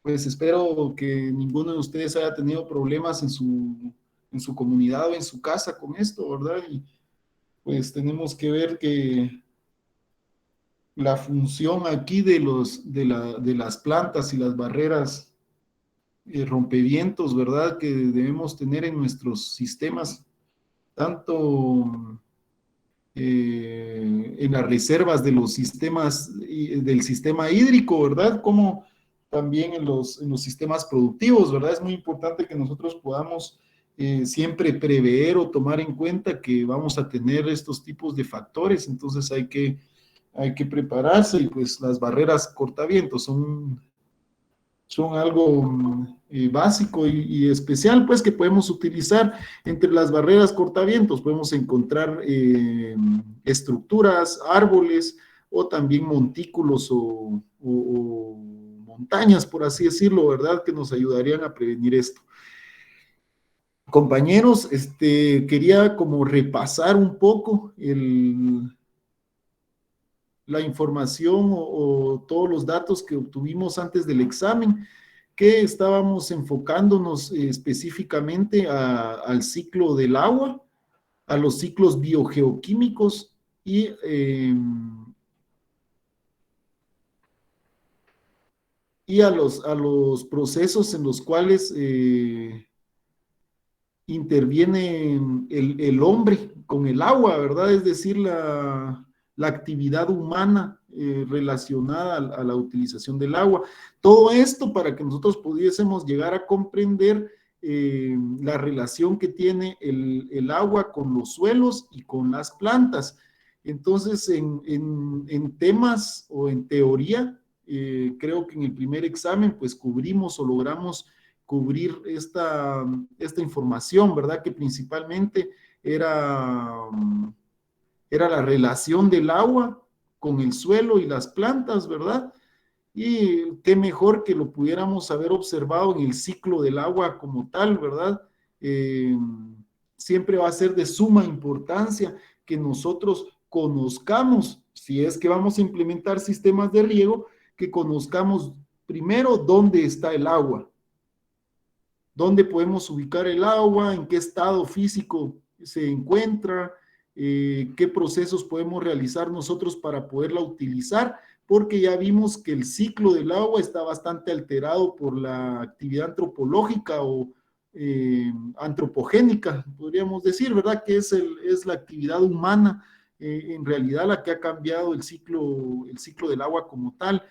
Pues espero que ninguno de ustedes haya tenido problemas en su comunidad o en su casa con esto, ¿verdad? Y pues tenemos que ver que la función aquí de las plantas y las barreras rompevientos, ¿verdad? Que debemos tener en nuestros sistemas, tanto en las reservas de los sistemas, del sistema hídrico, ¿verdad? Como también en los sistemas productivos, ¿verdad? Es muy importante que nosotros podamos siempre prever o tomar en cuenta que vamos a tener estos tipos de factores, entonces hay que prepararse y pues las barreras cortavientos son algo básico y especial, pues, que podemos utilizar. Entre las barreras cortavientos podemos encontrar estructuras, árboles o también montículos o montañas, por así decirlo, ¿verdad? Que nos ayudarían a prevenir esto. Compañeros, quería como repasar un poco la información o todos los datos que obtuvimos antes del examen, que estábamos enfocándonos específicamente al ciclo del agua, a los ciclos biogeoquímicos y a los procesos en los cuales interviene el hombre con el agua, ¿verdad? Es decir, la actividad humana relacionada a la utilización del agua. Todo esto para que nosotros pudiésemos llegar a comprender la relación que tiene el agua con los suelos y con las plantas. Entonces, en temas o en teoría, creo que en el primer examen, pues cubrimos o logramos cubrir esta información, ¿verdad? Que principalmente era, era la relación del agua con el suelo y las plantas, ¿verdad? Y qué mejor que lo pudiéramos haber observado en el ciclo del agua como tal, ¿verdad? Eh, Siempre va a ser de suma importancia que nosotros conozcamos, si es que vamos a implementar sistemas de riego, que conozcamos primero dónde está el agua, dónde podemos ubicar el agua, en qué estado físico se encuentra, qué procesos podemos realizar nosotros para poderla utilizar, porque ya vimos que el ciclo del agua está bastante alterado por la actividad antropológica o antropogénica, podríamos decir, ¿verdad? Que es la actividad humana en realidad la que ha cambiado el ciclo del agua como tal.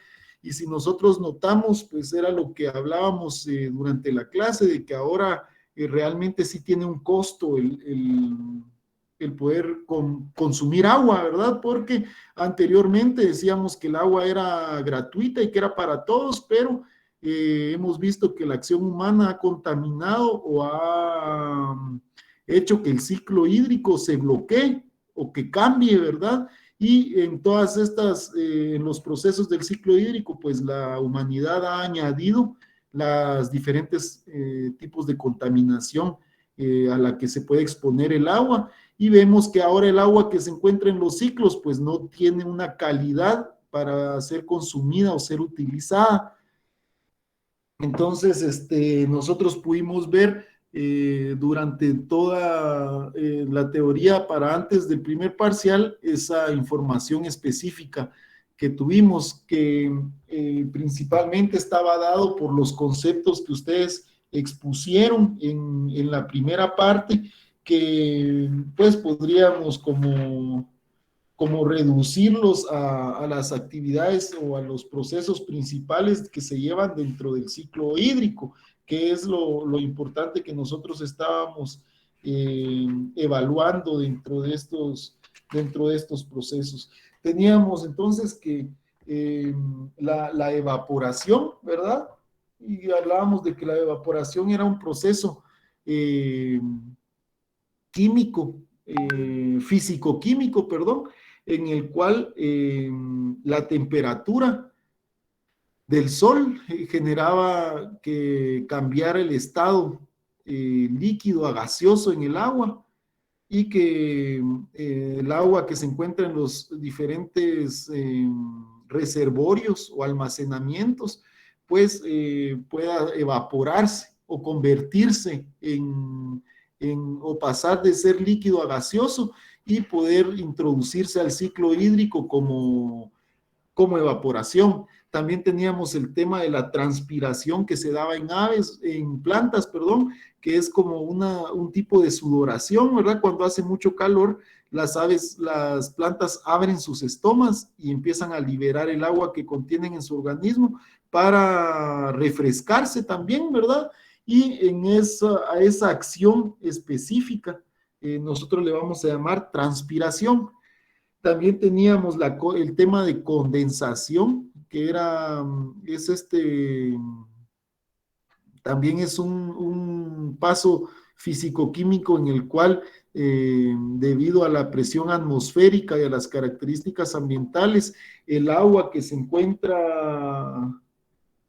Y si nosotros notamos, pues era lo que hablábamos durante la clase, de que ahora realmente sí tiene un costo el poder consumir agua, ¿verdad? Porque anteriormente decíamos que el agua era gratuita y que era para todos, pero hemos visto que la acción humana ha contaminado o ha hecho que el ciclo hídrico se bloquee o que cambie, ¿verdad? Y en todas estas, en los procesos del ciclo hídrico, pues la humanidad ha añadido las diferentes tipos de contaminación a la que se puede exponer el agua y vemos que ahora el agua que se encuentra en los ciclos pues no tiene una calidad para ser consumida o ser utilizada. Entonces, nosotros pudimos ver durante toda la teoría para antes del primer parcial esa información específica que tuvimos, que principalmente estaba dado por los conceptos que ustedes expusieron en la primera parte, que pues podríamos como reducirlos a las actividades o a los procesos principales que se llevan dentro del ciclo hídrico, que es lo importante que nosotros estábamos evaluando dentro de estos procesos. Teníamos entonces que la evaporación, ¿verdad? Y hablábamos de que la evaporación era un proceso eh, químico, físico-químico, perdón, en el cual la temperatura del sol generaba que cambiara el estado líquido a gaseoso en el agua y que el agua que se encuentra en los diferentes reservorios o almacenamientos pues pueda evaporarse o convertirse o pasar de ser líquido a gaseoso y poder introducirse al ciclo hídrico como evaporación. También teníamos el tema de la transpiración que se daba en plantas, perdón, que es como un tipo de sudoración, ¿verdad? Cuando hace mucho calor, las plantas abren sus estomas y empiezan a liberar el agua que contienen en su organismo para refrescarse también, ¿verdad? Y a esa acción específica, nosotros le vamos a llamar transpiración. También teníamos el tema de condensación, que también es un paso físico-químico en el cual, debido a la presión atmosférica y a las características ambientales, el agua que se encuentra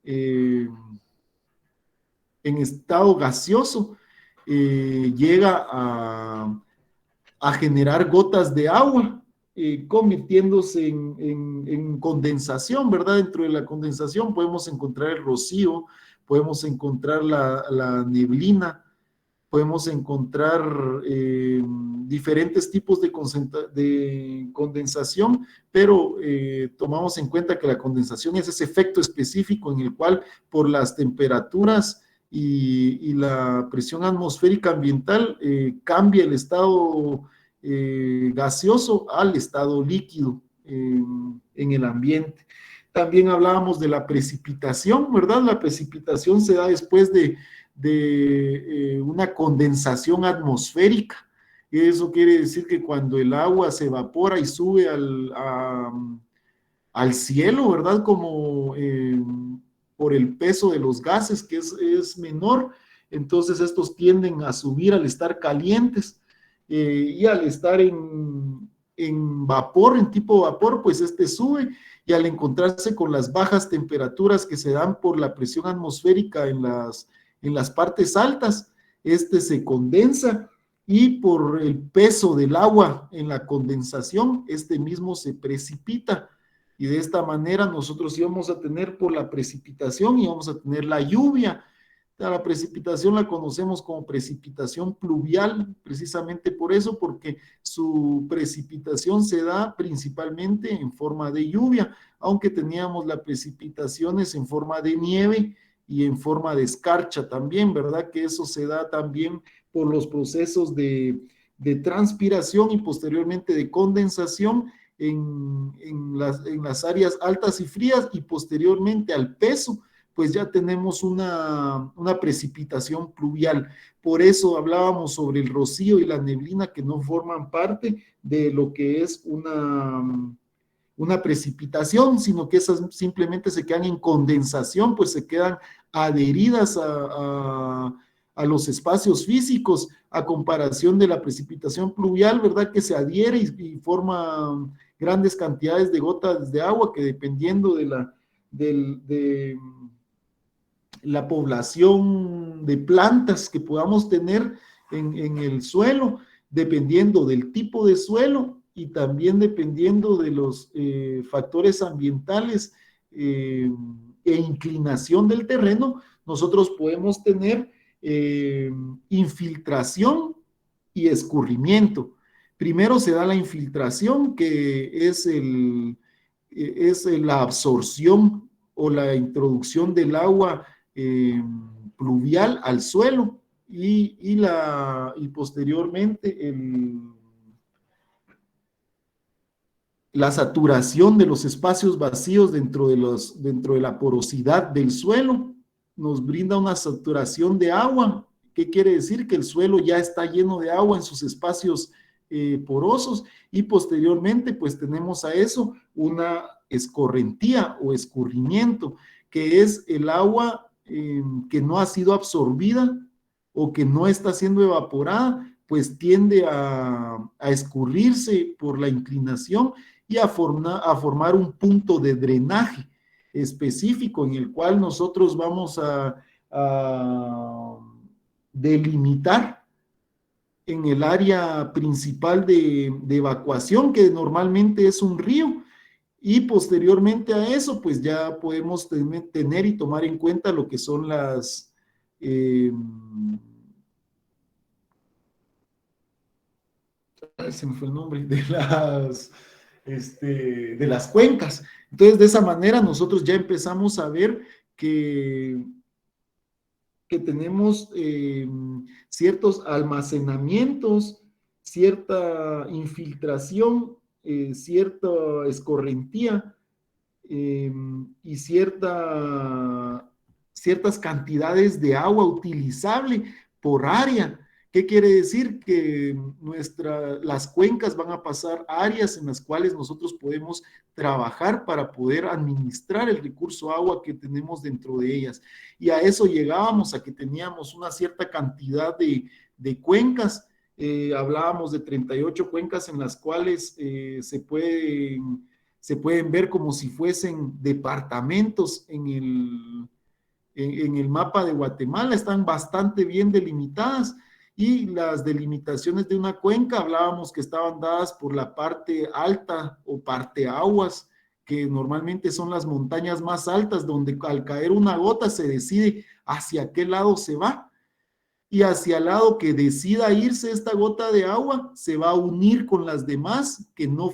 eh, en estado gaseoso llega a generar gotas de agua, convirtiéndose en condensación, ¿verdad? Dentro de la condensación podemos encontrar el rocío, podemos encontrar la neblina, podemos encontrar diferentes tipos de condensación, pero tomamos en cuenta que la condensación es ese efecto específico en el cual por las temperaturas y la presión atmosférica ambiental cambia el estado gaseoso al estado líquido en el ambiente. También hablábamos de la precipitación, ¿verdad? La precipitación se da después de una condensación atmosférica. Eso quiere decir que cuando el agua se evapora y sube al cielo, ¿verdad? Como por el peso de los gases, que es menor, entonces estos tienden a subir al estar calientes, y al estar en vapor, en tipo vapor, pues este sube, y al encontrarse con las bajas temperaturas que se dan por la presión atmosférica en las partes altas, este se condensa y por el peso del agua en la condensación, este mismo se precipita. Y de esta manera nosotros íbamos a tener por la precipitación, íbamos a tener la lluvia. La precipitación la conocemos como precipitación pluvial, precisamente por eso, porque su precipitación se da principalmente en forma de lluvia, aunque teníamos las precipitaciones en forma de nieve y en forma de escarcha también, ¿verdad? Que eso se da también por los procesos de transpiración y posteriormente de condensación en las áreas altas y frías, y posteriormente al peso pues ya tenemos una precipitación pluvial. Por eso hablábamos sobre el rocío y la neblina, que no forman parte de lo que es una precipitación, sino que esas simplemente se quedan en condensación, pues se quedan adheridas a los espacios físicos, a comparación de la precipitación pluvial, ¿verdad? Que se adhiere y forma grandes cantidades de gotas de agua que, dependiendo de la población de plantas que podamos tener en el suelo, dependiendo del tipo de suelo y también dependiendo de los factores ambientales e inclinación del terreno, nosotros podemos tener infiltración y escurrimiento. Primero se da la infiltración, que es la absorción o la introducción del agua pluvial al suelo, y posteriormente la saturación de los espacios vacíos dentro de la porosidad del suelo nos brinda una saturación de agua. ¿Qué quiere decir? Que el suelo ya está lleno de agua en sus espacios porosos, y posteriormente pues tenemos a eso una escorrentía o escurrimiento, que es el agua que no ha sido absorbida o que no está siendo evaporada, pues tiende a escurrirse por la inclinación y a formar un punto de drenaje específico en el cual nosotros vamos a delimitar en el área principal de evacuación, que normalmente es un río. Y posteriormente a eso, pues ya podemos tener y tomar en cuenta lo que son las... se me fue el nombre, de las cuencas. Entonces, de esa manera nosotros ya empezamos a ver que, que tenemos ciertos almacenamientos, cierta infiltración, cierta escorrentía y ciertas cantidades de agua utilizable por área. ¿Qué quiere decir? Que las cuencas van a pasar áreas en las cuales nosotros podemos trabajar para poder administrar el recurso agua que tenemos dentro de ellas. Y a eso llegábamos, a que teníamos una cierta cantidad de cuencas. Hablábamos de 38 cuencas en las cuales se pueden ver como si fuesen departamentos en el mapa de Guatemala, están bastante bien delimitadas, y las delimitaciones de una cuenca hablábamos que estaban dadas por la parte alta o parte aguas, que normalmente son las montañas más altas, donde al caer una gota se decide hacia qué lado se va, y hacia el lado que decida irse esta gota de agua, se va a unir con las demás que no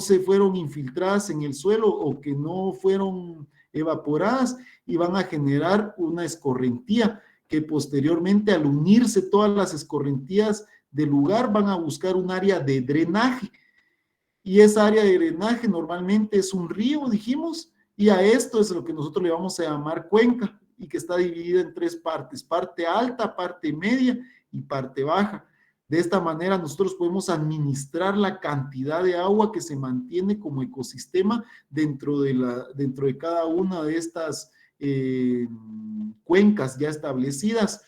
se fueron infiltradas en el suelo o que no fueron evaporadas, y van a generar una escorrentía que posteriormente, al unirse todas las escorrentías del lugar, van a buscar un área de drenaje, y esa área de drenaje normalmente es un río, dijimos, y a esto es lo que nosotros le vamos a llamar cuenca, y que está dividida en tres partes: parte alta, parte media y parte baja. De esta manera nosotros podemos administrar la cantidad de agua que se mantiene como ecosistema dentro de cada una de estas cuencas ya establecidas,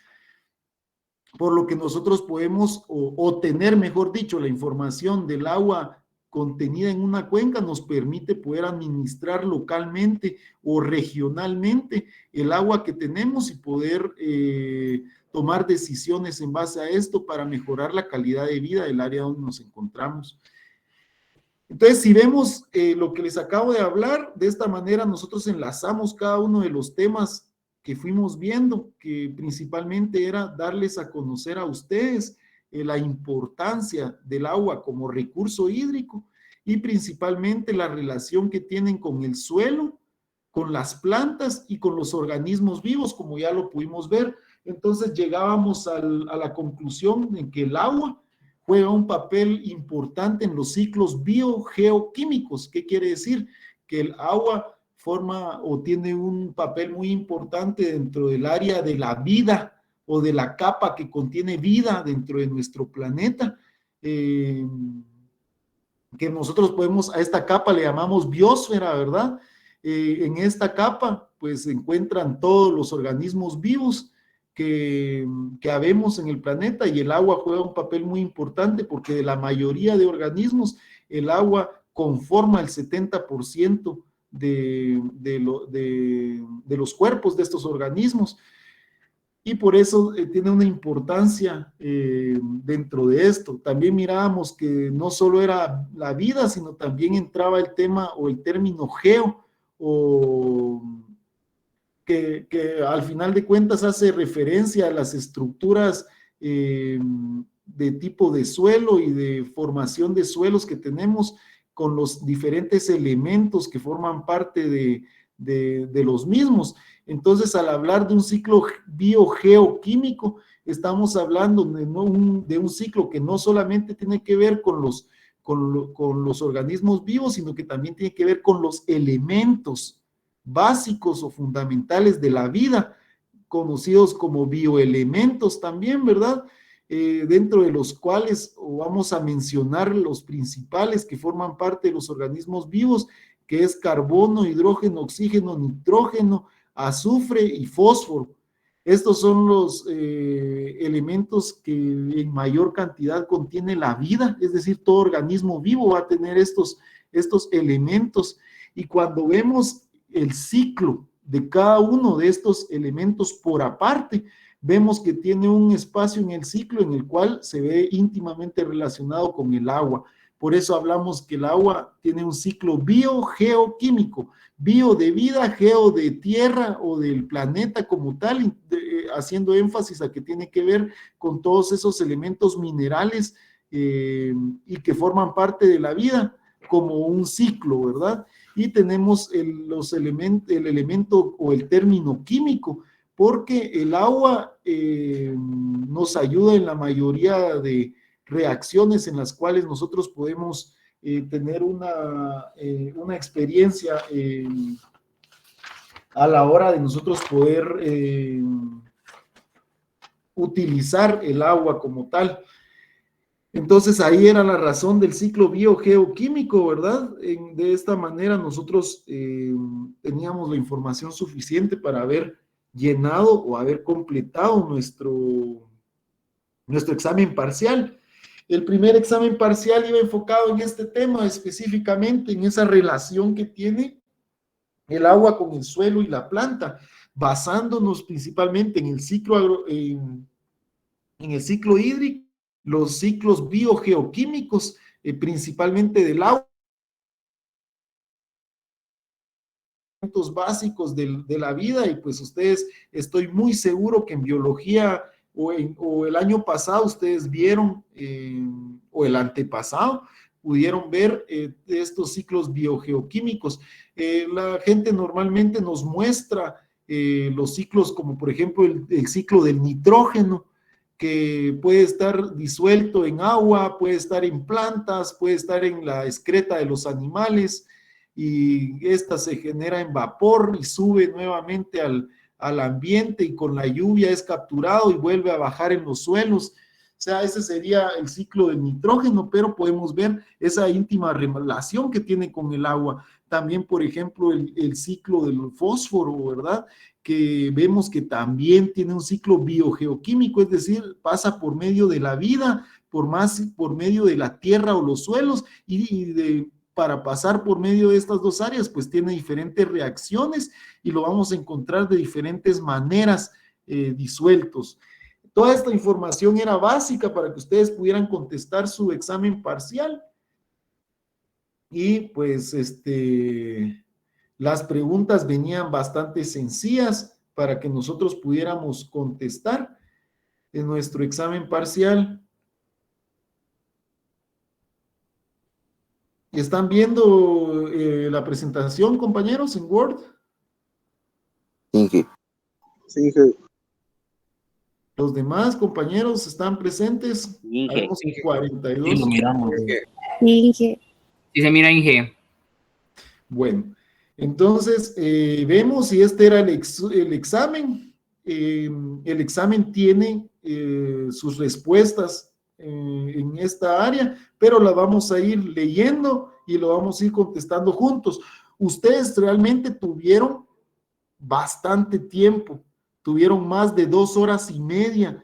por lo que nosotros podemos, o tener, mejor dicho, la información del agua contenida en una cuenca nos permite poder administrar localmente o regionalmente el agua que tenemos y poder tomar decisiones en base a esto para mejorar la calidad de vida del área donde nos encontramos. Entonces, si vemos lo que les acabo de hablar, de esta manera nosotros enlazamos cada uno de los temas que fuimos viendo, que principalmente era darles a conocer a ustedes la importancia del agua como recurso hídrico, y principalmente la relación que tienen con el suelo, con las plantas y con los organismos vivos, como ya lo pudimos ver. Entonces llegábamos a la conclusión de que el agua juega un papel importante en los ciclos biogeoquímicos. ¿Qué quiere decir? Que el agua forma o tiene un papel muy importante dentro del área de la vida o de la capa que contiene vida dentro de nuestro planeta, que nosotros podemos, a esta capa le llamamos biosfera, ¿verdad? En esta capa pues se encuentran todos los organismos vivos que habemos en el planeta, y el agua juega un papel muy importante porque de la mayoría de organismos el agua conforma el 70% de los cuerpos de estos organismos, y por eso tiene una importancia dentro de esto. También mirábamos que no solo era la vida, sino también entraba el tema o el término geo, o que al final de cuentas hace referencia a las estructuras de tipo de suelo y de formación de suelos que tenemos, con los diferentes elementos que forman parte de los mismos. Entonces, al hablar de un ciclo biogeoquímico, estamos hablando de un ciclo que no solamente tiene que ver con los organismos vivos, sino que también tiene que ver con los elementos básicos o fundamentales de la vida, conocidos como bioelementos también, ¿verdad? Dentro de los cuales vamos a mencionar los principales que forman parte de los organismos vivos, que es carbono, hidrógeno, oxígeno, nitrógeno, azufre y fósforo. Estos son los elementos que en mayor cantidad contiene la vida, es decir, todo organismo vivo va a tener estos elementos. Y cuando vemos el ciclo de cada uno de estos elementos por aparte, vemos que tiene un espacio en el ciclo en el cual se ve íntimamente relacionado con el agua. Por eso hablamos que el agua tiene un ciclo biogeoquímico, bio de vida, geo de tierra o del planeta como tal, haciendo énfasis a que tiene que ver con todos esos elementos minerales y que forman parte de la vida como un ciclo, ¿verdad? Y tenemos el elemento o el término químico, porque el agua nos ayuda en la mayoría de reacciones en las cuales nosotros podemos tener una experiencia a la hora de nosotros poder utilizar el agua como tal. Entonces ahí era la razón del ciclo biogeoquímico, ¿verdad? De esta manera nosotros teníamos la información suficiente para haber llenado o haber completado nuestro examen parcial. El primer examen parcial iba enfocado en este tema específicamente, en esa relación que tiene el agua con el suelo y la planta, basándonos principalmente en el ciclo, en el ciclo hídrico, los ciclos biogeoquímicos, principalmente del agua, básicos de la vida, y pues ustedes, estoy muy seguro que en biología o el año pasado ustedes vieron, o el antepasado, pudieron ver estos ciclos biogeoquímicos. La gente normalmente nos muestra los ciclos como por ejemplo el ciclo del nitrógeno, que puede estar disuelto en agua, puede estar en plantas, puede estar en la excreta de los animales, y esta se genera en vapor y sube nuevamente al ambiente, y con la lluvia es capturado y vuelve a bajar en los suelos. O sea, ese sería el ciclo del nitrógeno, pero podemos ver esa íntima relación que tiene con el agua. También, por ejemplo, el ciclo del fósforo, ¿verdad? Que vemos que también tiene un ciclo biogeoquímico, es decir, pasa por medio de la vida, por medio de la tierra o los suelos, para pasar por medio de estas dos áreas, pues tiene diferentes reacciones y lo vamos a encontrar de diferentes maneras disueltos. Toda esta información era básica para que ustedes pudieran contestar su examen parcial. Y pues las preguntas venían bastante sencillas para que nosotros pudiéramos contestar en nuestro examen parcial. ¿Están viendo la presentación, compañeros, en Word? Inge. Sí, Inge. Los demás compañeros están presentes. Inge. Habemos 42. Sí, lo miramos. Inge. Sí, se mira Inge. Bueno, entonces vemos si este era el examen. El examen tiene sus respuestas en esta área, pero la vamos a ir leyendo y lo vamos a ir contestando juntos. Ustedes realmente tuvieron bastante tiempo, tuvieron más de 2 horas y media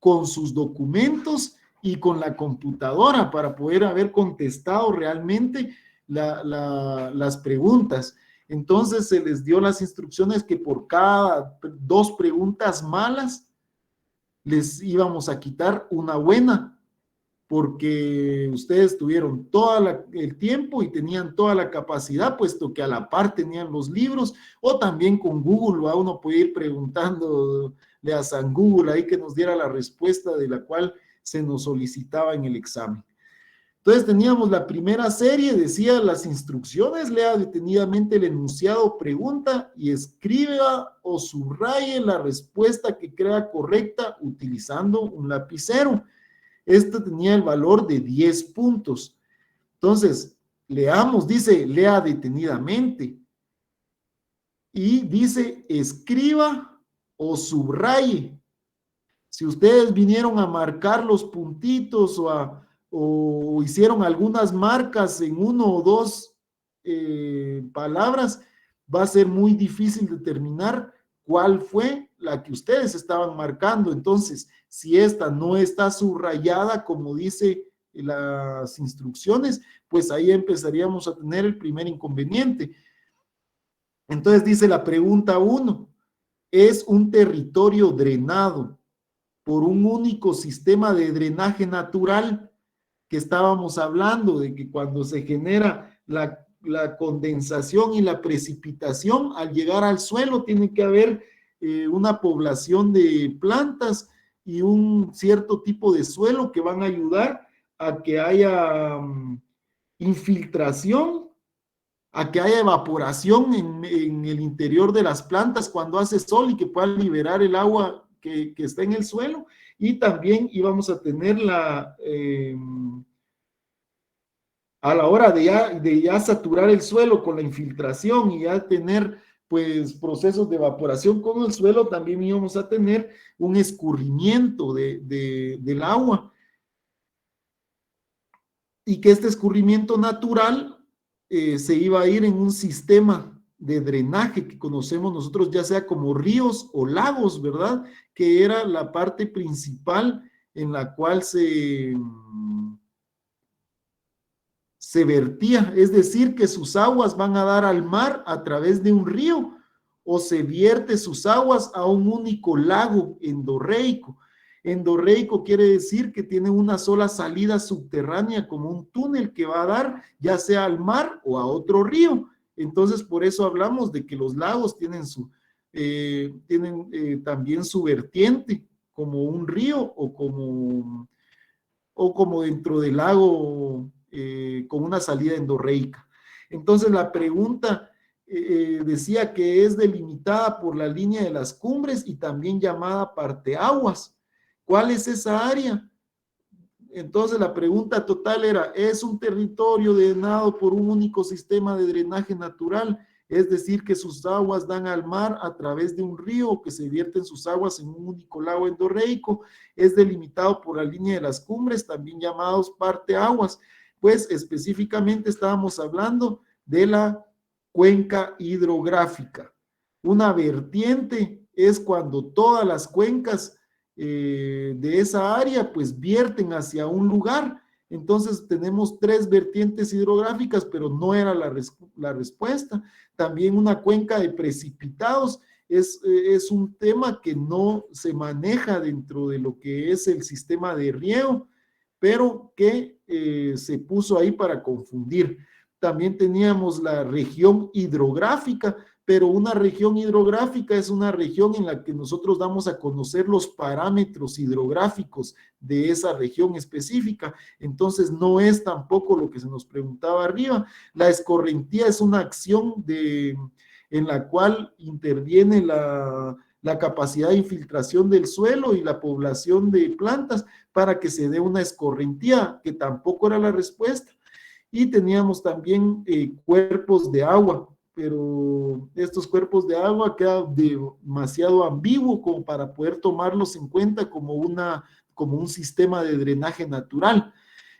con sus documentos y con la computadora para poder haber contestado realmente las preguntas. Entonces se les dio las instrucciones que por cada 2 preguntas malas les íbamos a quitar una buena, porque ustedes tuvieron todo el tiempo y tenían toda la capacidad, puesto que a la par tenían los libros, o también con Google, a uno puede ir preguntándole a San Google ahí que nos diera la respuesta de la cual se nos solicitaba en el examen. Entonces teníamos la primera serie, decía las instrucciones, lea detenidamente el enunciado, pregunta y escriba o subraye la respuesta que crea correcta utilizando un lapicero. Este tenía el valor de 10 puntos. Entonces, leamos, dice, lea detenidamente. Y dice, escriba o subraye. Si ustedes vinieron a marcar los puntitos o hicieron algunas marcas en 1 o 2 palabras, va a ser muy difícil determinar cuál fue la que ustedes estaban marcando. Entonces, si esta no está subrayada como dice las instrucciones, pues ahí empezaríamos a tener el primer inconveniente. Entonces dice la pregunta 1, ¿es un territorio drenado por un único sistema de drenaje natural que estábamos hablando, de que cuando se genera la condensación y la precipitación, al llegar al suelo tiene que haber una población de plantas y un cierto tipo de suelo que van a ayudar a que haya infiltración, a que haya evaporación en el interior de las plantas cuando hace sol y que puedan liberar el agua que está en el suelo. Y también íbamos a tener a la hora de ya saturar el suelo con la infiltración y ya tener pues procesos de evaporación con el suelo, también íbamos a tener un escurrimiento del agua, y que este escurrimiento natural se iba a ir en un sistema de drenaje que conocemos nosotros, ya sea como ríos o lagos, ¿verdad? Que era la parte principal en la cual se vertía, es decir, que sus aguas van a dar al mar a través de un río, o se vierte sus aguas a un único lago endorreico. Endorreico quiere decir que tiene una sola salida subterránea, como un túnel que va a dar ya sea al mar o a otro río. Entonces, por eso hablamos de que los lagos tienen también su vertiente, como un río o como dentro del lago con una salida endorreica. Entonces la pregunta decía que es delimitada por la línea de las cumbres y también llamada parteaguas. ¿Cuál es esa área? Entonces la pregunta total era, ¿es un territorio drenado por un único sistema de drenaje natural? Es decir, que sus aguas dan al mar a través de un río, o que se vierten sus aguas en un único lago endorreico. Es delimitado por la línea de las cumbres, también llamados parteaguas. Pues específicamente estábamos hablando de la cuenca hidrográfica. Una vertiente es cuando todas las cuencas de esa área pues vierten hacia un lugar. Entonces tenemos 3 vertientes hidrográficas, pero no era la respuesta. También una cuenca de precipitados es un tema que no se maneja dentro de lo que es el sistema de riego, pero que se puso ahí para confundir. También teníamos la región hidrográfica, pero una región hidrográfica es una región en la que nosotros damos a conocer los parámetros hidrográficos de esa región específica. Entonces no es tampoco lo que se nos preguntaba arriba. La escorrentía es una acción en la cual interviene la capacidad de infiltración del suelo y la población de plantas para que se dé una escorrentía, que tampoco era la respuesta. Y teníamos también cuerpos de agua, pero estos cuerpos de agua quedan demasiado ambiguo como para poder tomarlos en cuenta como un sistema de drenaje natural.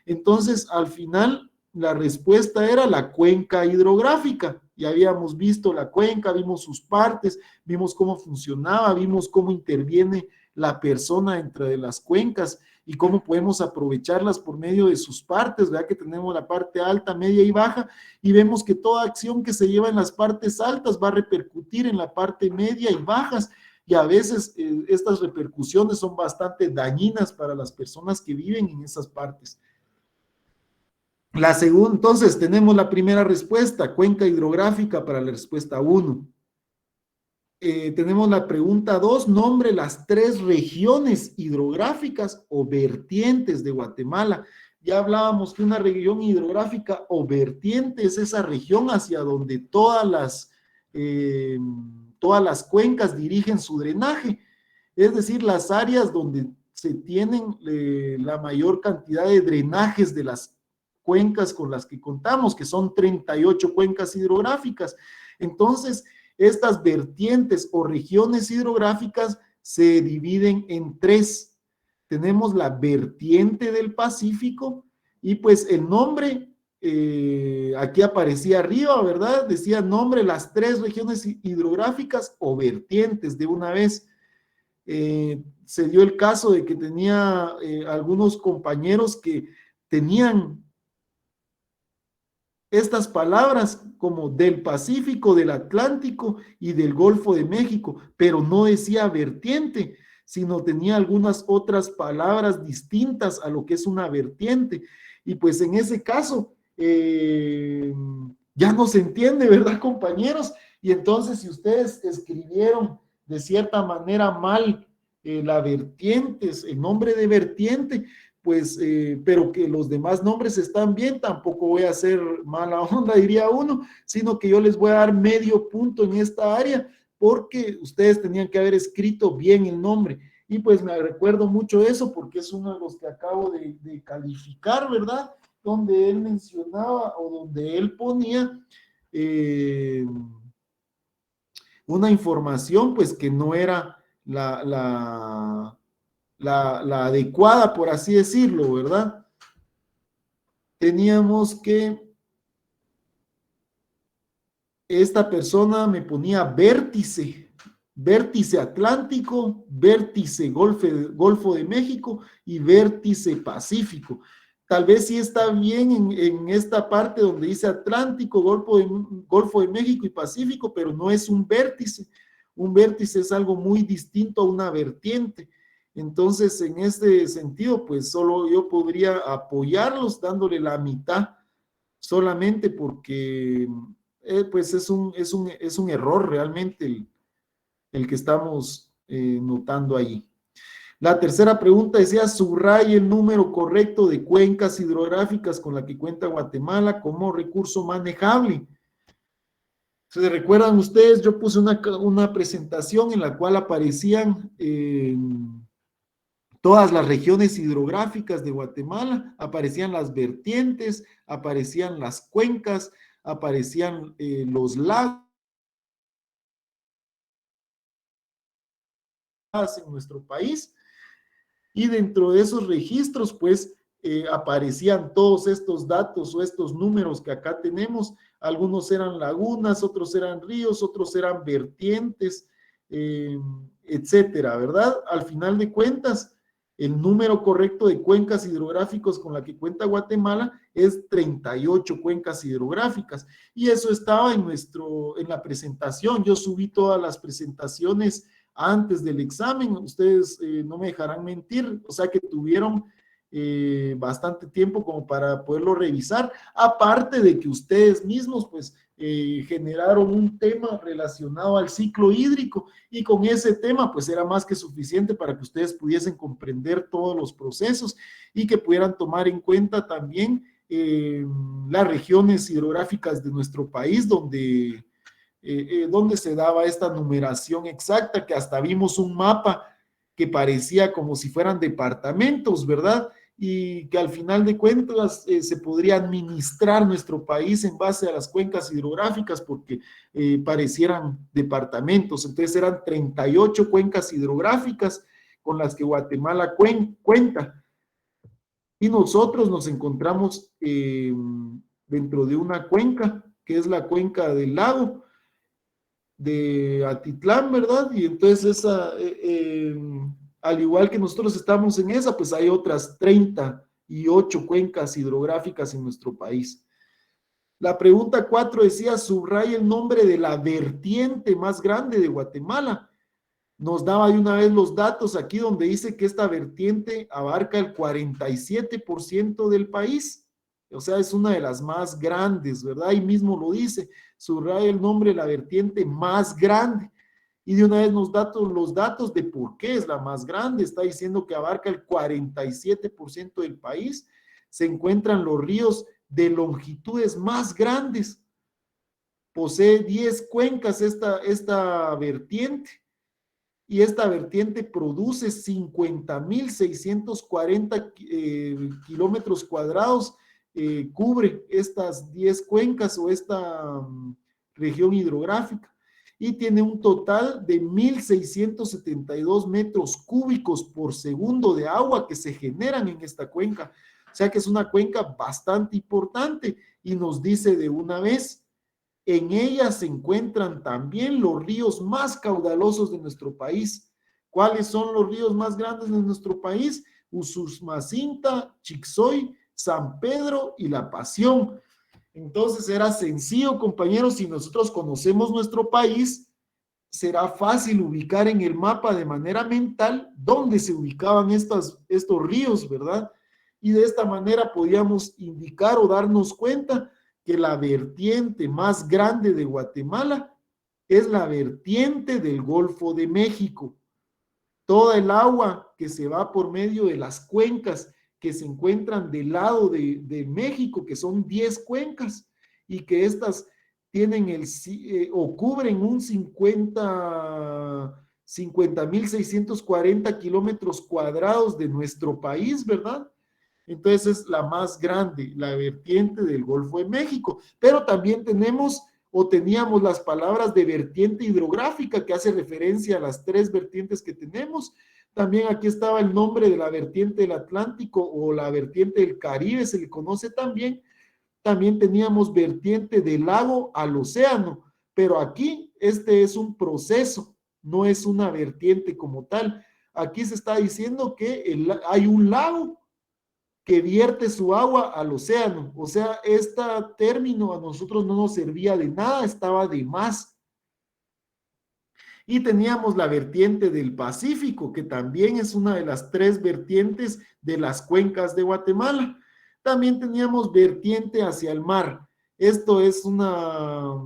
Entonces, al final, la respuesta era la cuenca hidrográfica. Ya habíamos visto la cuenca, vimos sus partes, vimos cómo funcionaba, vimos cómo interviene la persona entre las cuencas y cómo podemos aprovecharlas por medio de sus partes, ¿verdad? Que tenemos la parte alta, media y baja, y vemos que toda acción que se lleva en las partes altas va a repercutir en la parte media y bajas, y a veces estas repercusiones son bastante dañinas para las personas que viven en esas partes. La segunda, entonces tenemos la primera respuesta, cuenca hidrográfica para la respuesta 1. Tenemos la pregunta 2, nombre las 3 regiones hidrográficas o vertientes de Guatemala. Ya hablábamos que una región hidrográfica o vertiente es esa región hacia donde todas las cuencas dirigen su drenaje, es decir, las áreas donde se tienen la mayor cantidad de drenajes de las cuencas con las que contamos, que son 38 cuencas hidrográficas. Entonces, estas vertientes o regiones hidrográficas se dividen en 3. Tenemos la vertiente del Pacífico y pues el nombre, aquí aparecía arriba, ¿verdad? Decía nombre las 3 regiones hidrográficas o vertientes de una vez. Se dio el caso de que tenía algunos compañeros que tenían estas palabras como del Pacífico, del Atlántico y del Golfo de México, pero no decía vertiente, sino tenía algunas otras palabras distintas a lo que es una vertiente. Y pues en ese caso, ya no se entiende, ¿verdad, compañeros? Y entonces, si ustedes escribieron de cierta manera mal la vertientes, el nombre de vertiente, pues, pero que los demás nombres están bien, tampoco voy a hacer mala onda, diría uno, sino que yo les voy a dar medio punto en esta área, porque ustedes tenían que haber escrito bien el nombre. Y pues me recuerdo mucho eso, porque es uno de los que acabo de calificar, ¿verdad? Donde él mencionaba o donde él ponía una información pues que no era la adecuada, por así decirlo, ¿verdad? Teníamos que, esta persona me ponía vértice, vértice Atlántico, vértice Golfo de México y vértice Pacífico. Tal vez sí está bien en esta parte donde dice Atlántico, Golfo de México y Pacífico, pero no es un vértice. Un vértice es algo muy distinto a una vertiente. Entonces, en este sentido, pues solo yo podría apoyarlos dándole la mitad, solamente porque pues es un error realmente el que estamos notando ahí. La tercera pregunta decía, subraye el número correcto de cuencas hidrográficas con la que cuenta Guatemala como recurso manejable. ¿Se recuerdan ustedes? Yo puse una presentación en la cual aparecían todas las regiones hidrográficas de Guatemala, aparecían las vertientes, aparecían las cuencas, aparecían los lagos en nuestro país, y dentro de esos registros pues aparecían todos estos datos o estos números que acá tenemos. Algunos eran lagunas, otros eran ríos, otros eran vertientes, etcétera, ¿verdad? Al final de cuentas, el número correcto de cuencas hidrográficos con la que cuenta Guatemala es 38 cuencas hidrográficas, y eso estaba en la presentación. Yo subí todas las presentaciones antes del examen, ustedes no me dejarán mentir, o sea que tuvieron bastante tiempo como para poderlo revisar, aparte de que ustedes mismos pues generaron un tema relacionado al ciclo hídrico, y con ese tema pues era más que suficiente para que ustedes pudiesen comprender todos los procesos y que pudieran tomar en cuenta también las regiones hidrográficas de nuestro país donde se daba esta numeración exacta, que hasta vimos un mapa que parecía como si fueran departamentos, ¿verdad? Y que al final de cuentas se podría administrar nuestro país en base a las cuencas hidrográficas, porque parecieran departamentos. Entonces eran 38 cuencas hidrográficas con las que Guatemala cuenta. Y nosotros nos encontramos dentro de una cuenca, que es la cuenca del lago de Atitlán, ¿verdad? Y entonces al igual que nosotros estamos en esa, pues hay otras 38 cuencas hidrográficas en nuestro país. La pregunta 4 decía, subraya el nombre de la vertiente más grande de Guatemala. Nos daba de una vez los datos aquí donde dice que esta vertiente abarca el 47% del país. O sea, es una de las más grandes, ¿verdad? Ahí mismo lo dice, subraya el nombre de la vertiente más grande. Y de una vez nos da los datos de por qué es la más grande. Está diciendo que abarca el 47% del país. Se encuentran los ríos de longitudes más grandes. Posee 10 cuencas esta vertiente. Y esta vertiente produce 50.640 kilómetros cuadrados, cubre estas 10 cuencas o esta región hidrográfica, y tiene un total de 1.672 metros cúbicos por segundo de agua que se generan en esta cuenca. O sea que es una cuenca bastante importante, y nos dice de una vez, en ella se encuentran también los ríos más caudalosos de nuestro país. ¿Cuáles son los ríos más grandes de nuestro país? Usumacinta, Chixoy, San Pedro y La Pasión. Entonces era sencillo, compañeros, si nosotros conocemos nuestro país, será fácil ubicar en el mapa de manera mental dónde se ubicaban estos ríos, ¿verdad? y de esta manera podíamos indicar o darnos cuenta que la vertiente más grande de Guatemala es la vertiente del Golfo de México. Toda el agua que se va por medio de las cuencas que se encuentran del lado de México, que son 10 cuencas, y que estas tienen o cubren un 50.640 kilómetros cuadrados de nuestro país, ¿verdad? Entonces es la más grande, la vertiente del Golfo de México. Pero también tenemos o teníamos las palabras de vertiente hidrográfica, que hace referencia a las 3 vertientes que tenemos. También aquí estaba el nombre de la vertiente del Atlántico o la vertiente del Caribe, se le conoce también. También teníamos vertiente del lago al océano, pero aquí este es un proceso, no es una vertiente como tal. Aquí se está diciendo que hay un lago que vierte su agua al océano. O sea, este término a nosotros no nos servía de nada, estaba de más. Y teníamos la vertiente del Pacífico, que también es una de las 3 vertientes de las cuencas de Guatemala. También teníamos vertiente hacia el mar. Esto es una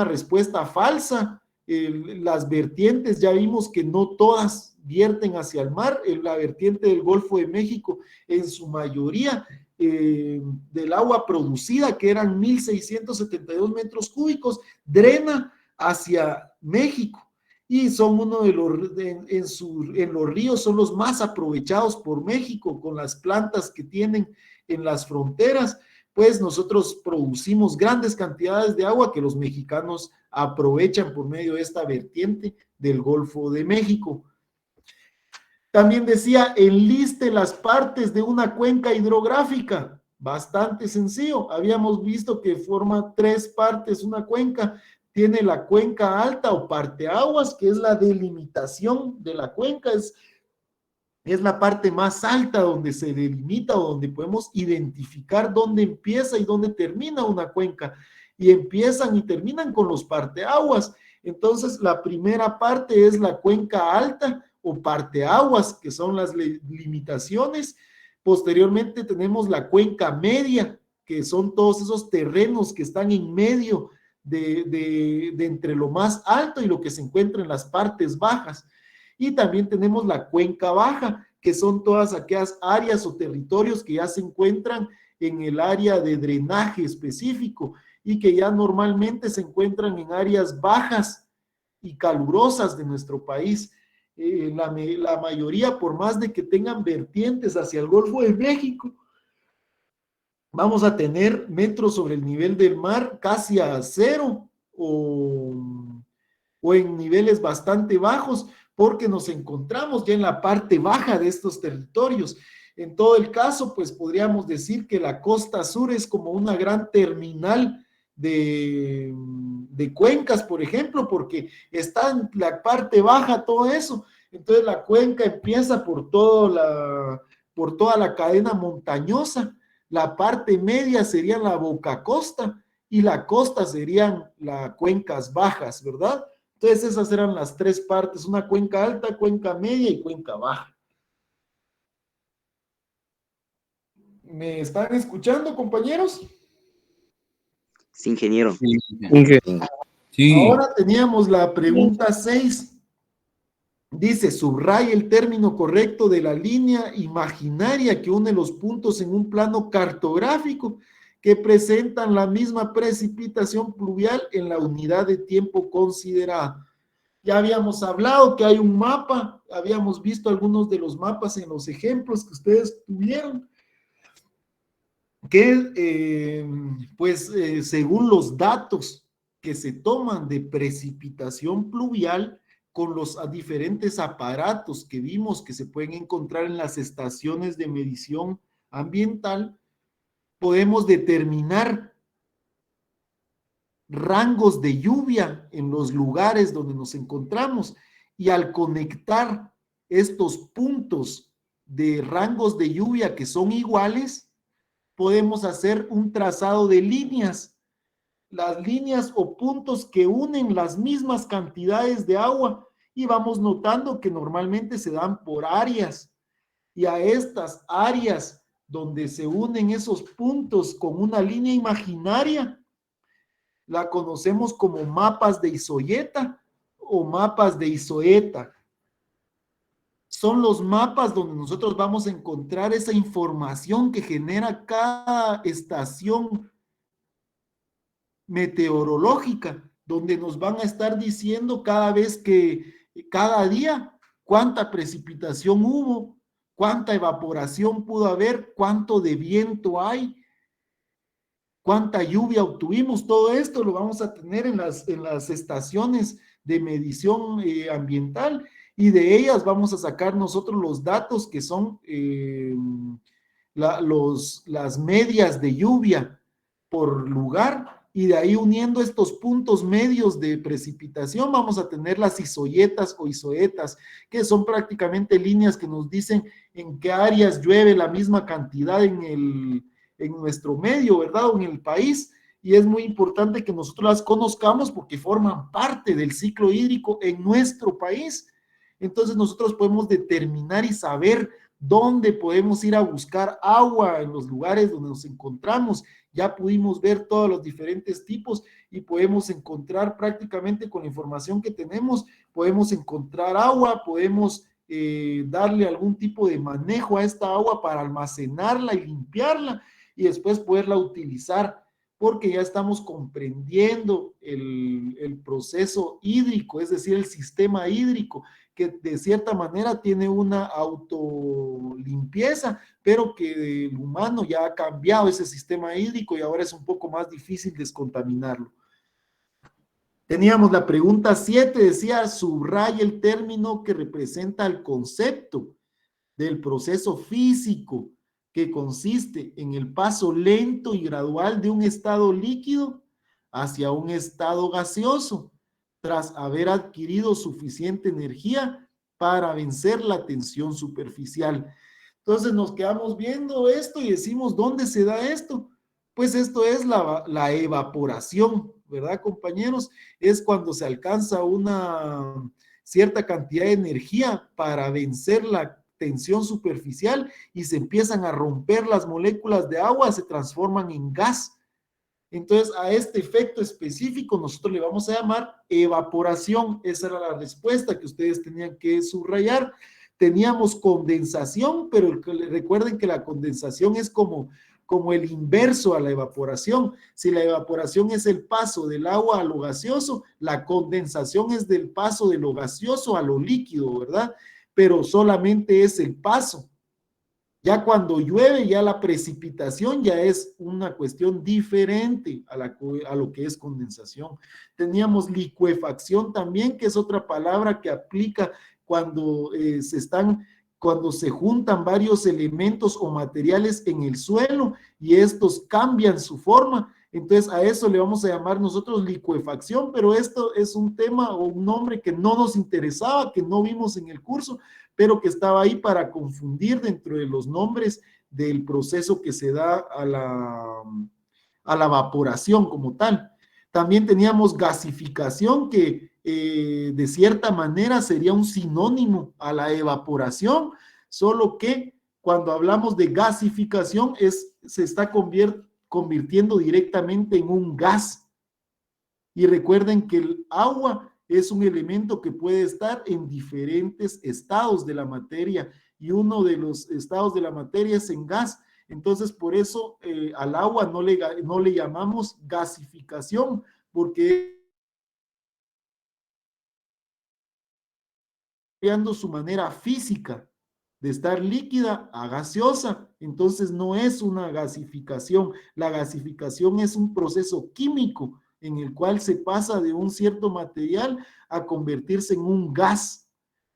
respuesta falsa. Las vertientes, ya vimos que no todas vierten hacia el mar. La vertiente del Golfo de México, en su mayoría, del agua producida, que eran 1.672 metros cúbicos, drena hacia México. Y son uno de los, en los ríos, son los más aprovechados por México, con las plantas que tienen en las fronteras. Pues nosotros producimos grandes cantidades de agua que los mexicanos aprovechan por medio de esta vertiente del Golfo de México. También decía, enliste las partes de una cuenca hidrográfica. Bastante sencillo. Habíamos visto que forma 3 partes una cuenca. Tiene la cuenca alta o parteaguas, que es la delimitación de la cuenca, es la parte más alta donde se delimita o donde podemos identificar dónde empieza y dónde termina una cuenca. Y empiezan y terminan con los parteaguas. Entonces, la primera parte es la cuenca alta o parteaguas, que son las limitaciones. Posteriormente tenemos la cuenca media, que son todos esos terrenos que están en medio de entre lo más alto y lo que se encuentra en las partes bajas. Y también tenemos la cuenca baja, que son todas aquellas áreas o territorios que ya se encuentran en el área de drenaje específico y que ya normalmente se encuentran en áreas bajas y calurosas de nuestro país. La mayoría, por más de que tengan vertientes hacia el Golfo de México, vamos a tener metros sobre el nivel del mar casi a 0 o en niveles bastante bajos, porque nos encontramos ya en la parte baja de estos territorios. En todo el caso, pues podríamos decir que la costa sur es como una gran terminal de cuencas, por ejemplo, porque está en la parte baja todo eso. Entonces la cuenca empieza por toda la cadena montañosa. La parte media sería la boca costa y la costa serían las cuencas bajas, ¿verdad? Entonces esas eran las 3 partes, una cuenca alta, cuenca media y cuenca baja. ¿Me están escuchando, compañeros? Sí, ingeniero. Sí. Ahora teníamos la pregunta 6. Dice, subraya el término correcto de la línea imaginaria que une los puntos en un plano cartográfico que presentan la misma precipitación pluvial en la unidad de tiempo considerada. Ya habíamos hablado que hay un mapa, habíamos visto algunos de los mapas en los ejemplos que ustedes tuvieron, que según los datos que se toman de precipitación pluvial con los diferentes aparatos que vimos que se pueden encontrar en las estaciones de medición ambiental, podemos determinar rangos de lluvia en los lugares donde nos encontramos y al conectar estos puntos de rangos de lluvia que son iguales, podemos hacer un trazado de líneas, las líneas o puntos que unen las mismas cantidades de agua y vamos notando que normalmente se dan por áreas y a estas áreas donde se unen esos puntos con una línea imaginaria, la conocemos como mapas de Isoyeta o mapas de Isoeta. Son los mapas donde nosotros vamos a encontrar esa información que genera cada estación meteorológica, donde nos van a estar diciendo cada día, cuánta precipitación hubo, cuánta evaporación pudo haber, cuánto de viento hay, cuánta lluvia obtuvimos. Todo esto lo vamos a tener en las estaciones de medición ambiental, y de ellas vamos a sacar nosotros los datos que son las medias de lluvia por lugar, y de ahí uniendo estos puntos medios de precipitación vamos a tener las isoyetas o isoetas, que son prácticamente líneas que nos dicen en qué áreas llueve la misma cantidad en nuestro medio, ¿verdad? O en el país. Y es muy importante que nosotros las conozcamos porque forman parte del ciclo hídrico en nuestro país. Entonces nosotros podemos determinar y saber dónde podemos ir a buscar agua en los lugares donde nos encontramos. Ya pudimos ver todos los diferentes tipos y podemos encontrar prácticamente con la información que tenemos, podemos encontrar agua, podemos darle algún tipo de manejo a esta agua para almacenarla y limpiarla y después poderla utilizar, porque ya estamos comprendiendo el proceso hídrico, es decir, el sistema hídrico, que de cierta manera tiene una autolimpieza, pero que el humano ya ha cambiado ese sistema hídrico y ahora es un poco más difícil descontaminarlo. Teníamos la pregunta 7, decía, subraya el término que representa el concepto del proceso físico que consiste en el paso lento y gradual de un estado líquido hacia un estado gaseoso, tras haber adquirido suficiente energía para vencer la tensión superficial. Entonces nos quedamos viendo esto y decimos, ¿dónde se da esto? Pues esto es la evaporación, ¿verdad, compañeros? Es cuando se alcanza una cierta cantidad de energía para vencer la tensión superficial y se empiezan a romper las moléculas de agua, se transforman en gas. Entonces, a este efecto específico nosotros le vamos a llamar evaporación. Esa era la respuesta que ustedes tenían que subrayar. Teníamos condensación, pero recuerden que la condensación es como el inverso a la evaporación. Si la evaporación es el paso del agua a lo gaseoso, la condensación es del paso de lo gaseoso a lo líquido, ¿verdad? Pero solamente es el paso. Ya cuando llueve, ya la precipitación ya es una cuestión diferente a lo que es condensación. Teníamos licuefacción también, que es otra palabra que aplica cuando cuando se juntan varios elementos o materiales en el suelo y estos cambian su forma. Entonces a eso le vamos a llamar nosotros licuefacción, pero esto es un tema o un nombre que no nos interesaba, que no vimos en el curso, pero que estaba ahí para confundir dentro de los nombres del proceso que se da a la evaporación como tal. También teníamos gasificación, que de cierta manera sería un sinónimo a la evaporación, solo que cuando hablamos de gasificación se está convirtiendo directamente en un gas. Y recuerden que el agua es un elemento que puede estar en diferentes estados de la materia y uno de los estados de la materia es en gas. Entonces, por eso al agua no le llamamos gasificación, porque cambiando su manera física de estar líquida a gaseosa. Entonces, no es una gasificación. La gasificación es un proceso químico en el cual se pasa de un cierto material a convertirse en un gas.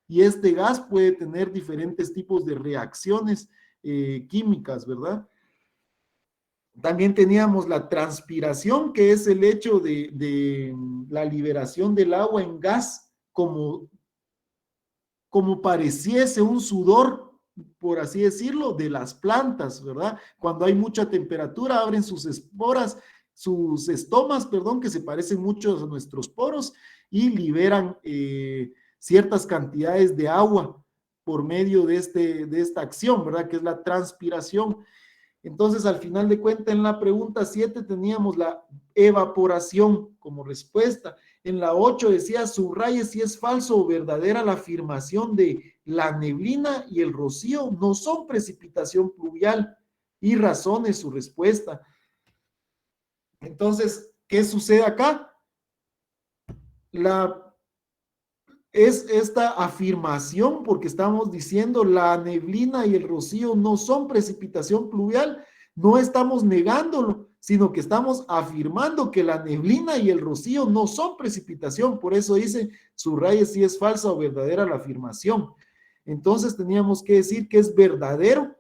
Y este gas puede tener diferentes tipos de reacciones químicas, ¿verdad? También teníamos la transpiración, que es el hecho de la liberación del agua en gas, como pareciese un sudor, por así decirlo, de las plantas, ¿verdad? Cuando hay mucha temperatura, abren sus esporas, sus estomas, perdón, que se parecen mucho a nuestros poros y liberan ciertas cantidades de agua por medio de esta acción, ¿verdad? Que es la transpiración. Entonces, al final de cuentas, en la pregunta 7 teníamos la evaporación como respuesta. En la 8 decía, subraye si es falso o verdadera la afirmación de la neblina y el rocío no son precipitación pluvial, y razone su respuesta. Entonces, ¿qué sucede acá? Es esta afirmación, porque estamos diciendo la neblina y el rocío no son precipitación pluvial, no estamos negándolo, sino que estamos afirmando que la neblina y el rocío no son precipitación. Por eso dice, subraye si es falsa o verdadera la afirmación. Entonces teníamos que decir que es verdadero,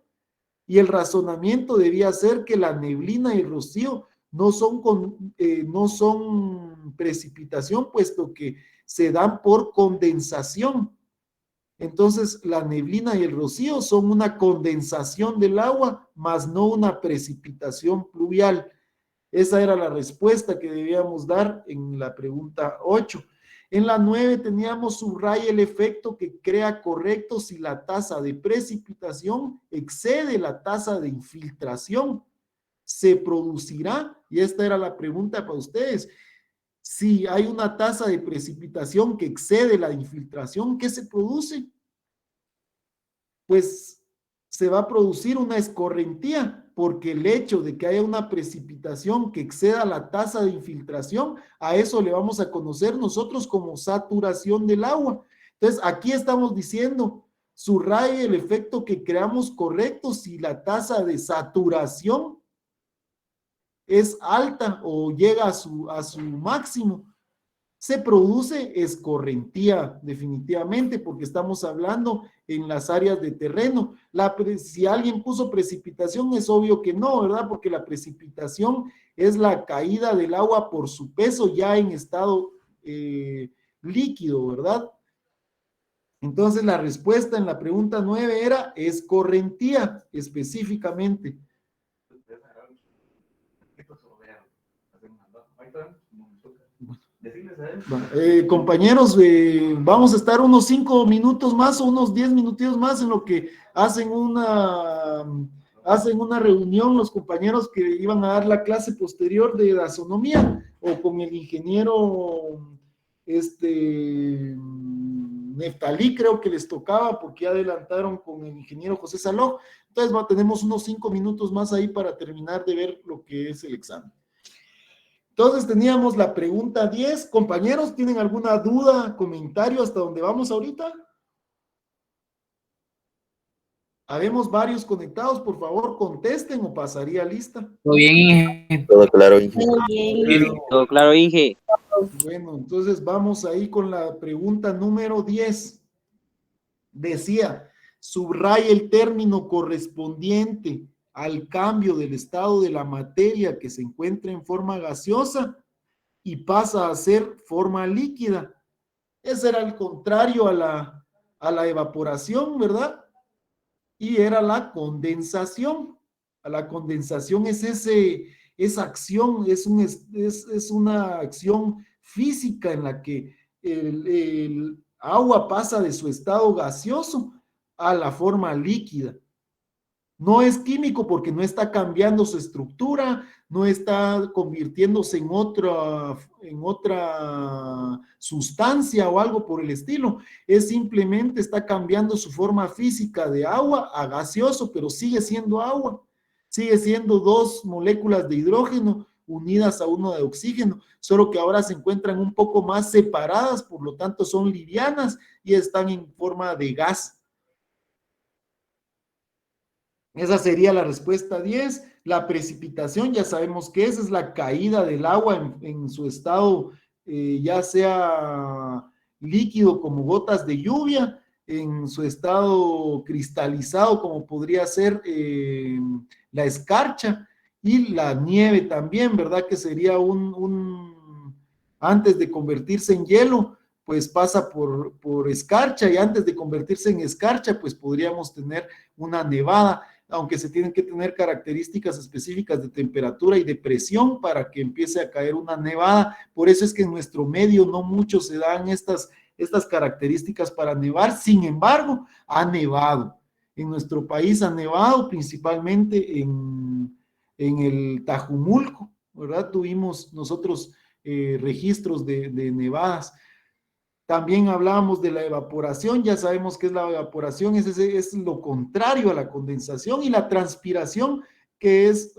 y el razonamiento debía ser que la neblina y el rocío no son precipitación, puesto que se dan por condensación. Entonces, la neblina y el rocío son una condensación del agua, más no una precipitación pluvial. Esa era la respuesta que debíamos dar en la pregunta 8. En la 9 teníamos subraya el efecto que crea correcto si la tasa de precipitación excede la tasa de infiltración. Se producirá, y esta era la pregunta para ustedes, si hay una tasa de precipitación que excede la infiltración, ¿qué se produce? Pues se va a producir una escorrentía, porque el hecho de que haya una precipitación que exceda la tasa de infiltración, a eso le vamos a conocer nosotros como saturación del agua. Entonces, aquí estamos diciendo, subraye el efecto que creamos correcto si la tasa de saturación es alta o llega a su máximo. Se produce escorrentía definitivamente, porque estamos hablando en las áreas de terreno. Si alguien puso precipitación, es obvio que no, ¿verdad? Porque la precipitación es la caída del agua por su peso ya en estado líquido, ¿verdad? Entonces la respuesta en la pregunta 9 era escorrentía específicamente. Compañeros, vamos a estar unos 5 minutos más o unos 10 minutitos más en lo que hacen una reunión los compañeros que iban a dar la clase posterior de dasonomía, o con el ingeniero Neftalí, creo que les tocaba, porque ya adelantaron con el ingeniero José Saló. Entonces tenemos unos 5 minutos más ahí para terminar de ver lo que es el examen. Entonces teníamos la pregunta 10. Compañeros, ¿tienen alguna duda, comentario hasta donde vamos ahorita? Habemos varios conectados, por favor, contesten o pasaría lista. Todo bien, Inge. Todo claro, Inge. Todo claro, Inge. Bueno, entonces vamos ahí con la pregunta número 10. Decía, subraya el término correspondiente al cambio del estado de la materia que se encuentra en forma gaseosa y pasa a ser forma líquida. Ese era el contrario a la evaporación, ¿verdad? Y era la condensación. A la condensación es esa acción, es una acción física en la que el agua pasa de su estado gaseoso a la forma líquida. No es químico porque no está cambiando su estructura, no está convirtiéndose en otra sustancia o algo por el estilo. Es simplemente está cambiando su forma física de agua a gaseoso, pero sigue siendo agua. Sigue siendo 2 moléculas de hidrógeno unidas a 1 de oxígeno, solo que ahora se encuentran un poco más separadas, por lo tanto son livianas y están en forma de gas. Esa sería la respuesta 10. La precipitación, ya sabemos que esa es la caída del agua en su estado, ya sea líquido como gotas de lluvia, en su estado cristalizado como podría ser la escarcha, y la nieve también, ¿verdad? Que sería antes de convertirse en hielo, pues pasa por escarcha, y antes de convertirse en escarcha, pues podríamos tener una nevada, aunque se tienen que tener características específicas de temperatura y de presión para que empiece a caer una nevada. Por eso es que en nuestro medio no mucho se dan estas estas características para nevar. Sin embargo, ha nevado. En nuestro país ha nevado principalmente en el Tajumulco, ¿verdad? Tuvimos nosotros registros de nevadas. También hablábamos de la evaporación, ya sabemos qué es la evaporación, es lo contrario a la condensación, y la transpiración, que es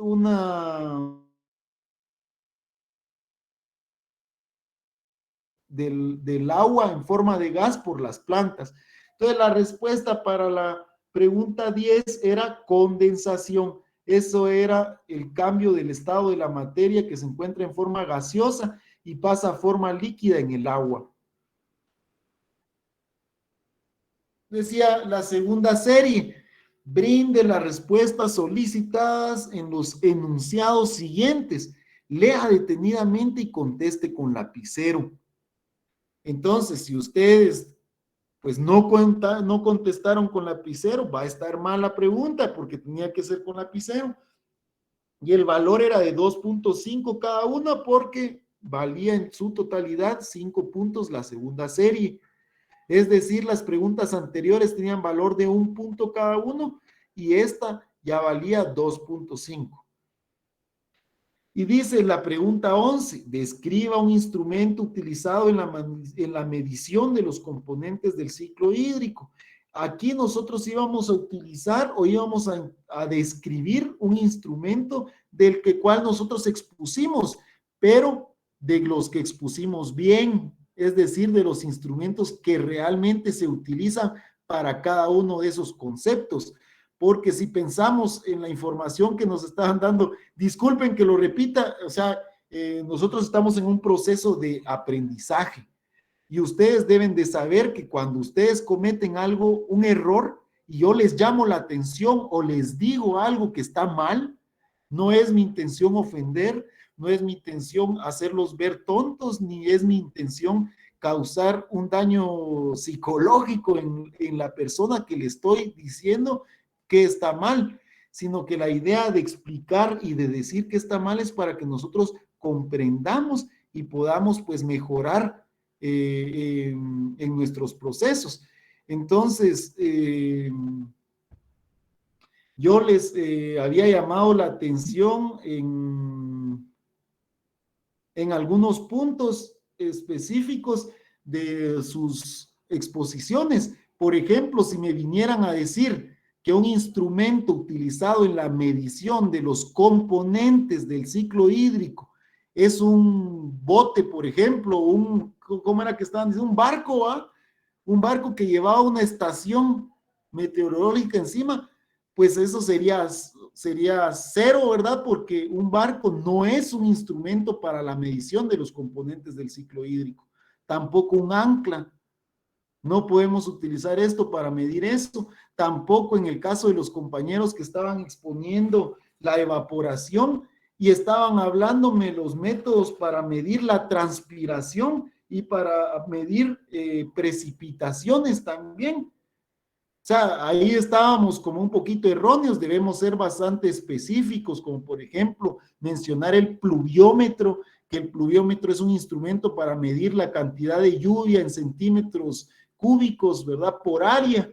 del agua en forma de gas por las plantas. Entonces la respuesta para la pregunta 10 era condensación. Eso era el cambio del estado de la materia que se encuentra en forma gaseosa y pasa a forma líquida en el agua. Decía la segunda serie, brinde las respuestas solicitadas en los enunciados siguientes. Lea detenidamente y conteste con lapicero. Entonces, si ustedes pues no contestaron con lapicero, va a estar mal la pregunta porque tenía que ser con lapicero. Y el valor era de 2.5 cada una porque valía en su totalidad 5 puntos la segunda serie. Es decir, las preguntas anteriores tenían valor de 1 punto cada uno y esta ya valía 2.5. Y dice la pregunta 11, describa un instrumento utilizado en la medición de los componentes del ciclo hídrico. Aquí nosotros íbamos a utilizar o íbamos a describir un instrumento del cual nosotros expusimos, pero de los que expusimos bien, es decir, de los instrumentos que realmente se utilizan para cada uno de esos conceptos. Porque si pensamos en la información que nos estaban dando, disculpen que lo repita, o sea, nosotros estamos en un proceso de aprendizaje y ustedes deben de saber que cuando ustedes cometen algo, un error, y yo les llamo la atención o les digo algo que está mal, no es mi intención ofender, no es mi intención hacerlos ver tontos, ni es mi intención causar un daño psicológico en la persona que le estoy diciendo que está mal, sino que la idea de explicar y de decir que está mal es para que nosotros comprendamos y podamos pues mejorar en nuestros procesos. Entonces, yo les había llamado la atención en algunos puntos específicos de sus exposiciones. Por ejemplo, si me vinieran a decir que un instrumento utilizado en la medición de los componentes del ciclo hídrico es un bote, por ejemplo, ¿cómo era que estaban diciendo? Un barco, ¿ah? Un barco que llevaba una estación meteorológica encima, pues eso sería cero, ¿verdad? Porque un barco no es un instrumento para la medición de los componentes del ciclo hídrico, tampoco un ancla. No podemos utilizar esto para medir esto, tampoco en el caso de los compañeros que estaban exponiendo la evaporación y estaban hablándome los métodos para medir la transpiración y para medir precipitaciones también. O sea, ahí estábamos como un poquito erróneos, debemos ser bastante específicos, como por ejemplo mencionar el pluviómetro, que el pluviómetro es un instrumento para medir la cantidad de lluvia en centímetros cúbicos, ¿verdad? Por área.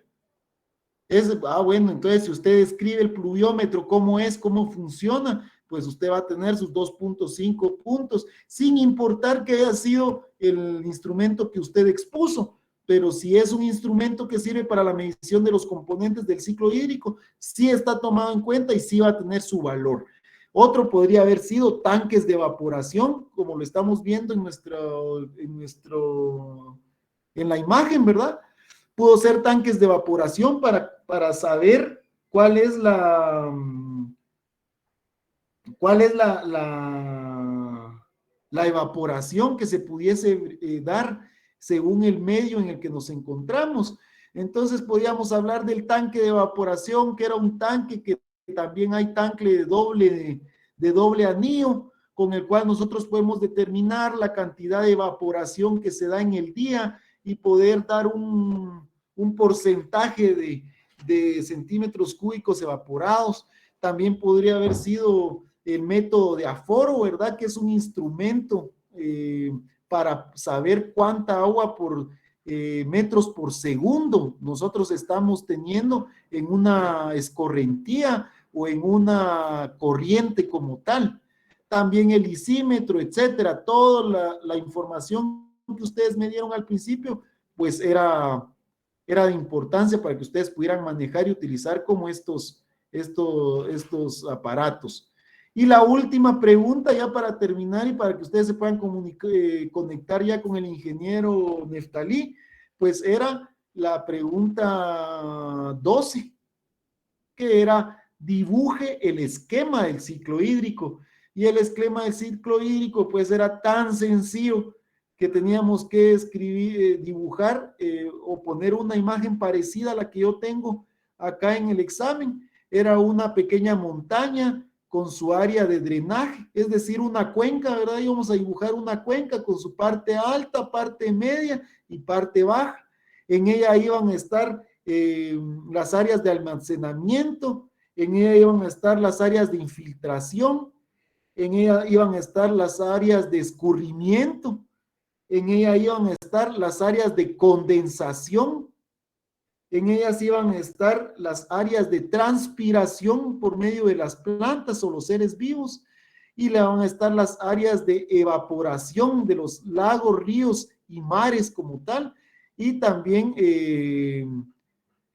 Bueno, entonces si usted escribe el pluviómetro, cómo es, cómo funciona, pues usted va a tener sus 2.5 puntos, sin importar que haya sido el instrumento que usted expuso. Pero si es un instrumento que sirve para la medición de los componentes del ciclo hídrico, sí está tomado en cuenta y sí va a tener su valor. Otro podría haber sido tanques de evaporación, como lo estamos viendo en la imagen, ¿verdad? Pudo ser tanques de evaporación para saber cuál es la evaporación que se pudiese dar según el medio en el que nos encontramos. Entonces podíamos hablar del tanque de evaporación, que era un tanque que también hay tanque de doble anillo, con el cual nosotros podemos determinar la cantidad de evaporación que se da en el día y poder dar un porcentaje de centímetros cúbicos evaporados. También podría haber sido el método de aforo, ¿verdad? Que es un instrumento para saber cuánta agua por metros por segundo nosotros estamos teniendo en una escorrentía o en una corriente como tal. También el isímetro, etcétera, toda la información que ustedes me dieron al principio, pues era de importancia para que ustedes pudieran manejar y utilizar como estos aparatos. Y la última pregunta, ya para terminar y para que ustedes se puedan conectar ya con el ingeniero Neftalí, pues era la pregunta 12, que era dibuje el esquema del ciclo hídrico. Y el esquema del ciclo hídrico pues era tan sencillo que teníamos que escribir, dibujar o poner una imagen parecida a la que yo tengo acá en el examen. Era una pequeña montaña con su área de drenaje, es decir, una cuenca, ¿verdad? Íbamos a dibujar una cuenca con su parte alta, parte media y parte baja. En ella iban a estar las áreas de almacenamiento, en ella iban a estar las áreas de infiltración, en ella iban a estar las áreas de escurrimiento, en ella iban a estar las áreas de condensación, en ellas iban a estar las áreas de transpiración por medio de las plantas o los seres vivos, y le van a estar las áreas de evaporación de los lagos, ríos y mares como tal, y también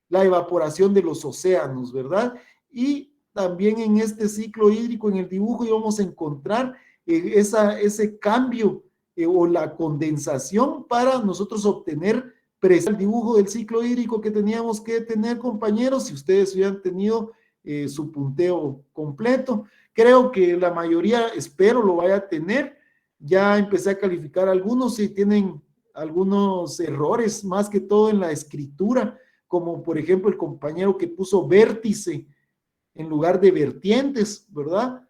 la evaporación de los océanos, ¿verdad? Y también en este ciclo hídrico, en el dibujo, íbamos a encontrar ese cambio o la condensación para nosotros obtener el dibujo del ciclo hídrico que teníamos que tener, compañeros, si ustedes hubieran tenido su punteo completo. Creo que la mayoría, espero, lo vaya a tener. Ya empecé a calificar algunos y tienen algunos errores, más que todo en la escritura, como por ejemplo el compañero que puso vértice en lugar de vertientes, ¿verdad?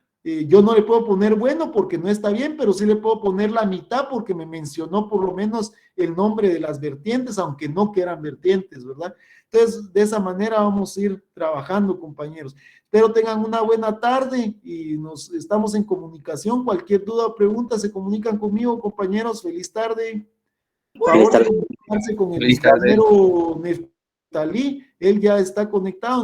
Yo no le puedo poner bueno porque no está bien, pero sí le puedo poner la mitad porque me mencionó por lo menos el nombre de las vertientes, aunque no que eran vertientes, ¿verdad? Entonces, de esa manera vamos a ir trabajando, compañeros. Espero tengan una buena tarde y nos estamos en comunicación. Cualquier duda o pregunta se comunican conmigo, compañeros. Feliz tarde. Favor de comunicarse con el ingeniero Neftalí, él ya está conectado.